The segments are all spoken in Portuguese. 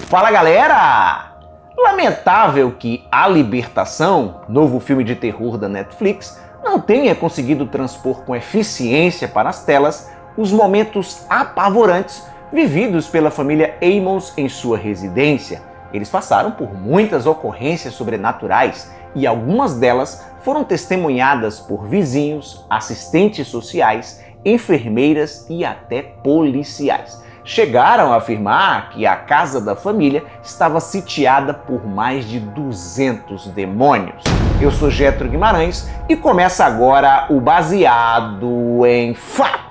Fala, galera! Lamentável que A Libertação, novo filme de terror da Netflix, não tenha conseguido transpor com eficiência para as telas os momentos apavorantes vividos pela família Ammons em sua residência. Eles passaram por muitas ocorrências sobrenaturais e algumas delas foram testemunhadas por vizinhos, assistentes sociais, enfermeiras e até policiais. Chegaram a afirmar que a casa da família estava sitiada por mais de 200 demônios. Eu sou Getro Guimarães e começa agora o Baseado em Fatos.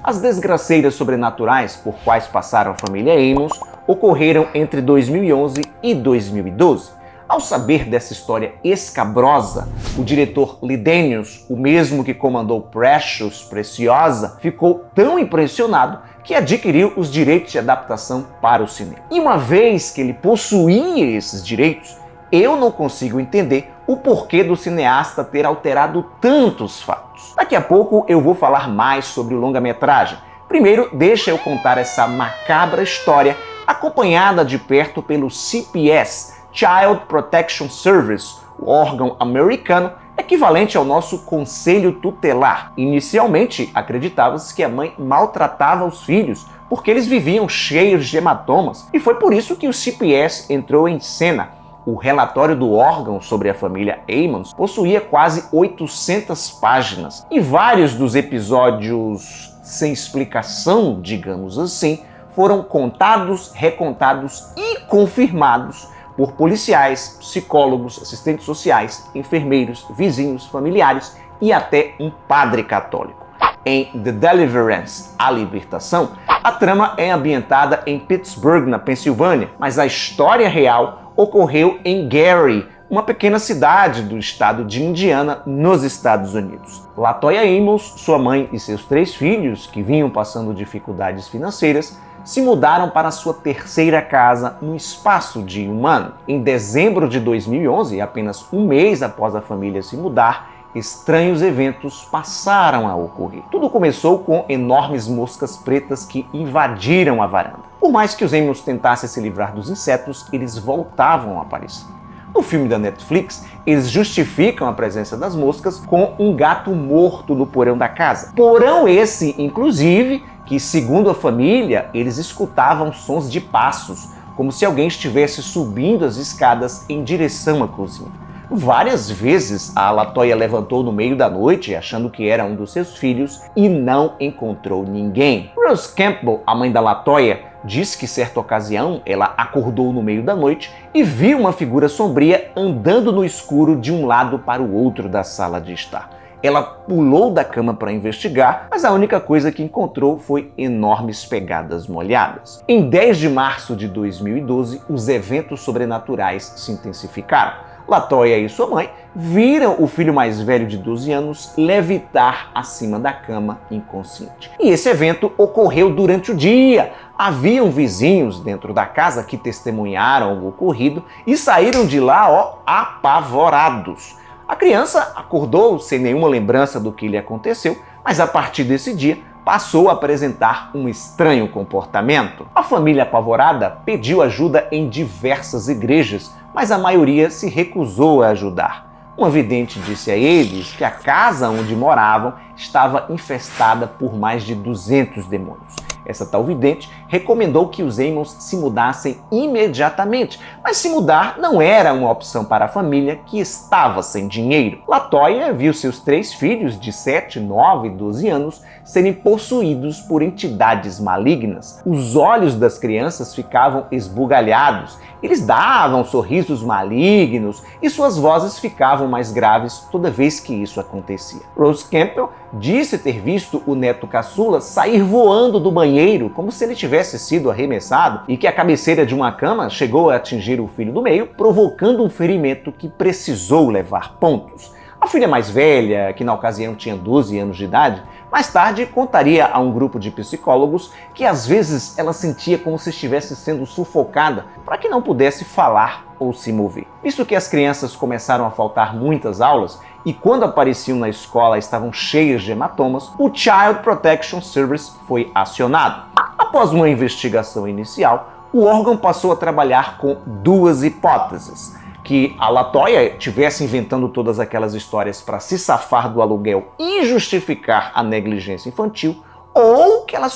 As desgraceiras sobrenaturais por quais passaram a família Ammons ocorreram entre 2011 e 2012. Ao saber dessa história escabrosa, o diretor Lee Daniels, o mesmo que comandou Precious, Preciosa, ficou tão impressionado que adquiriu os direitos de adaptação para o cinema. E uma vez que ele possuía esses direitos, eu não consigo entender o porquê do cineasta ter alterado tantos fatos. Daqui a pouco eu vou falar mais sobre o longa-metragem. Primeiro, deixa eu contar essa macabra história acompanhada de perto pelo CPS, Child Protection Service, o órgão americano equivalente ao nosso conselho tutelar. Inicialmente, acreditava-se que a mãe maltratava os filhos porque eles viviam cheios de hematomas, e foi por isso que o CPS entrou em cena. O relatório do órgão sobre a família Ammons possuía quase 800 páginas, e vários dos episódios sem explicação, digamos assim, foram contados, recontados e confirmados por policiais, psicólogos, assistentes sociais, enfermeiros, vizinhos, familiares e até um padre católico. Em The Deliverance, A Libertação, a trama é ambientada em Pittsburgh, na Pensilvânia, mas a história real ocorreu em Gary, uma pequena cidade do estado de Indiana, nos Estados Unidos. LaToya Ammons, sua mãe e seus 3 filhos, que vinham passando dificuldades financeiras, se mudaram para sua terceira casa no espaço de um ano. Em dezembro de 2011, apenas um mês após a família se mudar, estranhos eventos passaram a ocorrer. Tudo começou com enormes moscas pretas que invadiram a varanda. Por mais que os Ammons tentassem se livrar dos insetos, eles voltavam a aparecer. No filme da Netflix, eles justificam a presença das moscas com um gato morto no porão da casa. Porão esse, inclusive, que, segundo a família, eles escutavam sons de passos, como se alguém estivesse subindo as escadas em direção à cozinha. Várias vezes a LaToya levantou no meio da noite achando que era um dos seus filhos e não encontrou ninguém. Rose Campbell, a mãe da LaToya, diz que certa ocasião ela acordou no meio da noite e viu uma figura sombria andando no escuro de um lado para o outro da sala de estar. Ela pulou da cama para investigar, mas a única coisa que encontrou foi enormes pegadas molhadas. Em 10 de março de 2012, os eventos sobrenaturais se intensificaram. LaToya e sua mãe viram o filho mais velho de 12 anos levitar acima da cama inconsciente. E esse evento ocorreu durante o dia. Haviam vizinhos dentro da casa que testemunharam o ocorrido e saíram de lá, apavorados. A criança acordou sem nenhuma lembrança do que lhe aconteceu, mas a partir desse dia passou a apresentar um estranho comportamento. A família apavorada pediu ajuda em diversas igrejas, mas a maioria se recusou a ajudar. Uma vidente disse a eles que a casa onde moravam estava infestada por mais de 200 demônios. Essa tal vidente recomendou que os Ammons se mudassem imediatamente, mas se mudar não era uma opção para a família que estava sem dinheiro. LaToya viu seus 3 filhos de 7, 9 e 12 anos serem possuídos por entidades malignas. Os olhos das crianças ficavam esbugalhados, eles davam sorrisos malignos e suas vozes ficavam mais graves toda vez que isso acontecia. Rose Campbell disse ter visto o neto caçula sair voando do banheiro como se ele tivesse sido arremessado e que a cabeceira de uma cama chegou a atingir o filho do meio, provocando um ferimento que precisou levar pontos. A filha mais velha, que na ocasião tinha 12 anos de idade, mais tarde contaria a um grupo de psicólogos que às vezes ela sentia como se estivesse sendo sufocada para que não pudesse falar ou se mover. Visto que as crianças começaram a faltar muitas aulas e quando apareciam na escola estavam cheias de hematomas, o Child Protection Service foi acionado. Após uma investigação inicial, o órgão passou a trabalhar com duas hipóteses: que a LaToya estivesse inventando todas aquelas histórias para se safar do aluguel e justificar a negligência infantil, ou que ela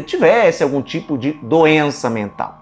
tivesse algum tipo de doença mental.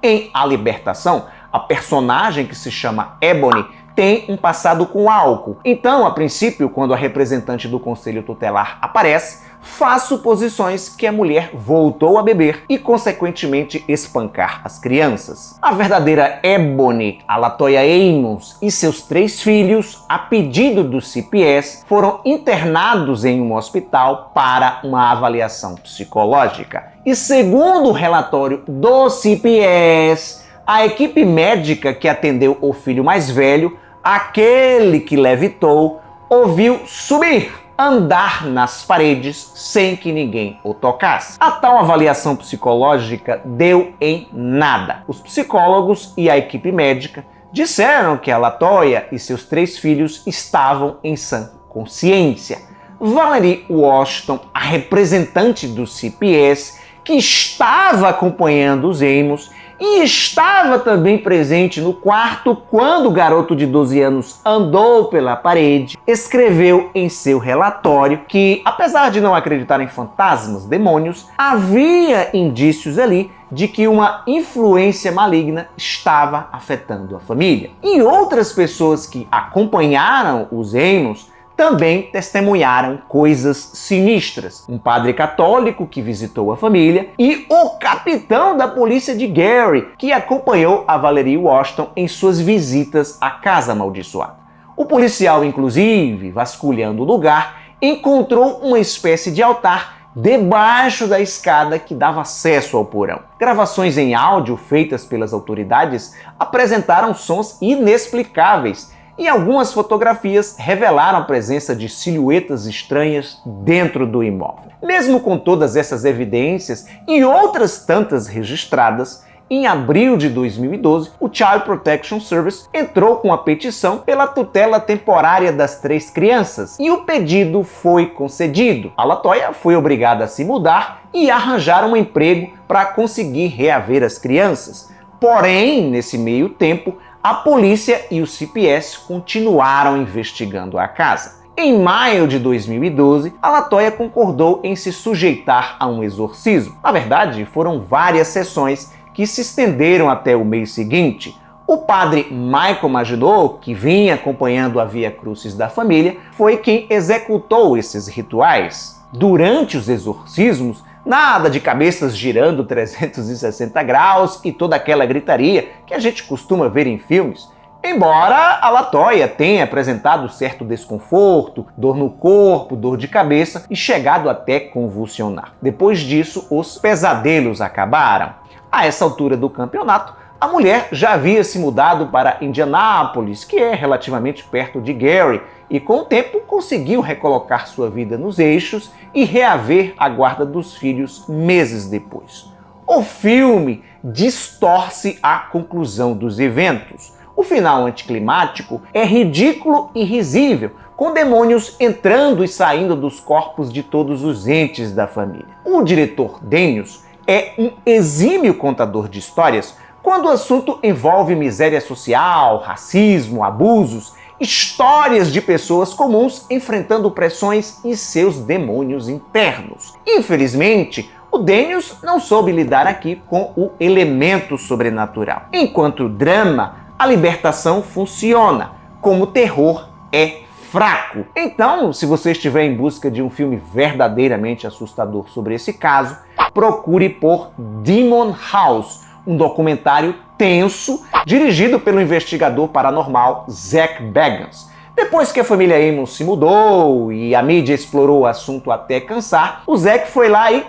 Em A Libertação, a personagem que se chama Ebony tem um passado com álcool. Então, a princípio, quando a representante do conselho tutelar aparece, faz suposições que a mulher voltou a beber e, consequentemente, espancar as crianças. A verdadeira Ebony, a LaToya Amos, e seus 3 filhos, a pedido do CPS, foram internados em um hospital para uma avaliação psicológica. E segundo o relatório do CPS, a equipe médica que atendeu o filho mais velho, aquele que levitou, ouviu subir, andar nas paredes sem que ninguém o tocasse. A tal avaliação psicológica deu em nada. Os psicólogos e a equipe médica disseram que a LaToya e seus 3 filhos estavam em sã consciência. Valerie Washington, a representante do CPS, que estava acompanhando os Amos e estava também presente no quarto quando o garoto de 12 anos andou pela parede, escreveu em seu relatório que, apesar de não acreditar em fantasmas, demônios, havia indícios ali de que uma influência maligna estava afetando a família. E outras pessoas que acompanharam os Amos também testemunharam coisas sinistras. Um padre católico que visitou a família e o capitão da polícia de Gary, que acompanhou a Valerie Washington em suas visitas à casa amaldiçoada. O policial, inclusive, vasculhando o lugar, encontrou uma espécie de altar debaixo da escada que dava acesso ao porão. Gravações em áudio feitas pelas autoridades apresentaram sons inexplicáveis, e algumas fotografias revelaram a presença de silhuetas estranhas dentro do imóvel. Mesmo com todas essas evidências e outras tantas registradas, em abril de 2012, o Child Protection Service entrou com a petição pela tutela temporária das 3 crianças e o pedido foi concedido. A LaToya foi obrigada a se mudar e arranjar um emprego para conseguir reaver as crianças. Porém, nesse meio tempo, a polícia e o CPS continuaram investigando a casa. Em maio de 2012, a LaToya concordou em se sujeitar a um exorcismo. Na verdade, foram várias sessões que se estenderam até o mês seguinte. O padre Michael Maginot, que vinha acompanhando a Via Crucis da família, foi quem executou esses rituais. Durante os exorcismos, nada de cabeças girando 360 graus e toda aquela gritaria que a gente costuma ver em filmes. Embora a LaToya tenha apresentado certo desconforto, dor no corpo, dor de cabeça e chegado até convulsionar. Depois disso, os pesadelos acabaram. A essa altura do campeonato, a mulher já havia se mudado para Indianápolis, que é relativamente perto de Gary, e com o tempo conseguiu recolocar sua vida nos eixos e reaver a guarda dos filhos meses depois. O filme distorce a conclusão dos eventos. O final anticlimático é ridículo e risível, com demônios entrando e saindo dos corpos de todos os entes da família. O diretor Daniels é um exímio contador de histórias quando o assunto envolve miséria social, racismo, abusos, histórias de pessoas comuns enfrentando pressões e seus demônios internos. Infelizmente, o Daniels não soube lidar aqui com o elemento sobrenatural. Enquanto drama, A Libertação funciona, como o terror é fraco. Então, se você estiver em busca de um filme verdadeiramente assustador sobre esse caso, procure por Demon House, um documentário tenso dirigido pelo investigador paranormal Zak Bagans. Depois que a família Amos se mudou e a mídia explorou o assunto até cansar, o Zak foi lá e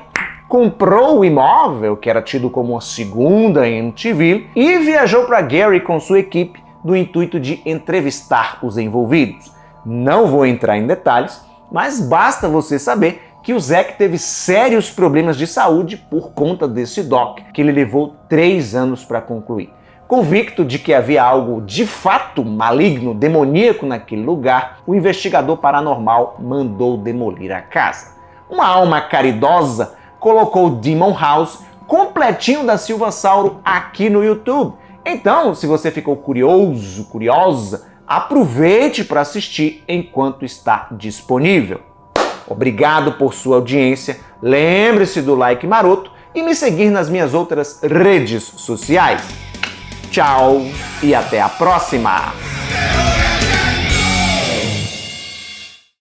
comprou o imóvel, que era tido como uma segunda em MTV, e viajou para Gary com sua equipe no intuito de entrevistar os envolvidos. Não vou entrar em detalhes, mas basta você saber que o Zak teve sérios problemas de saúde por conta desse doc, que ele levou 3 anos para concluir. Convicto de que havia algo de fato maligno, demoníaco naquele lugar, o investigador paranormal mandou demolir a casa. Uma alma caridosa colocou Demon House completinho da Silva Sauro aqui no YouTube. Então, se você ficou curiosa, aproveite para assistir enquanto está disponível. Obrigado por sua audiência, lembre-se do like maroto e me seguir nas minhas outras redes sociais. Tchau e até a próxima!